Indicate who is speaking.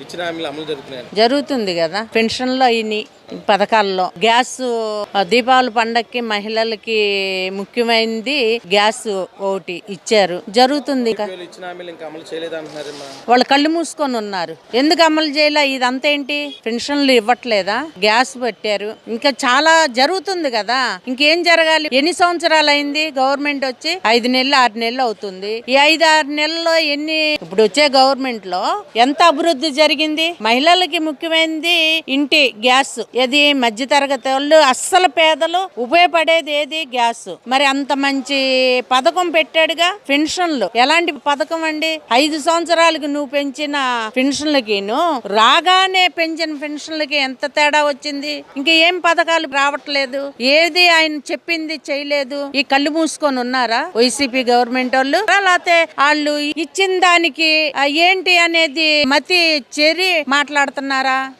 Speaker 1: ఇచ్చిన హామీలు అమలు జరుగుతున్నాయి.
Speaker 2: జరుగుతుంది కదా, పెన్షన్లో ఇన్ని పథకాల్లో గ్యాస్ దీపావళి పండక్కి మహిళలకి ముఖ్యమైనది గ్యాస్ ఒకటి ఇచ్చారు, జరుగుతుంది.
Speaker 1: ఇచ్చిన హామీలు ఇంకా అమలు చేయలేదంటున్నారమ్మా.
Speaker 2: వాళ్ళు కళ్ళు మూసుకొని ఉన్నారు. ఎందుకు అమలు చేయలే? ఇదంతా ఏంటి? పెన్షన్లు ఇవ్వట్లేదా? గ్యాస్ పెట్టారు, ఇంకా చాలా జరుగుతుంది కదా. ఇంకేం జరగాలి? ఎన్ని సంవత్సరాలు అయింది గవర్నమెంట్ వచ్చి? 5 నెలలు 6 నెలలు అవుతుంది. ఈ 5-6 నెలల్లో ఇప్పుడు వచ్చే గవర్నమెంట్ లో ఎంత అభివృద్ధి జరిగింది? మహిళలకి ముఖ్యమైనది ఇంటి గ్యాస్, ఏది మధ్య తరగతి వాళ్ళు, అస్సలు పేదలు ఉపయోగపడేది ఏది? గ్యాస్. మరి అంత మంచి పథకం పెట్టాడుగా. పెన్షన్లు ఎలాంటి పథకం అండి? 5 సంవత్సరాలకు నువ్వు పెంచిన పెన్షన్లకి రాగానే పెంచిన పెన్షన్లకి ఎంత తేడా వచ్చింది? ఇంకా ఏం పథకాలు రావట్లేదు, ఏది ఆయన చెప్పింది చేయలేదు. ఈ కళ్ళు మూసుకొని ఉన్నారా వైసీపీ గవర్నమెంట్ వాళ్ళు? లేకపోతే వాళ్ళు ఇచ్చిన దానికి ఏంటి అనేది మతి చెరి మాట్లాడుతున్నారా?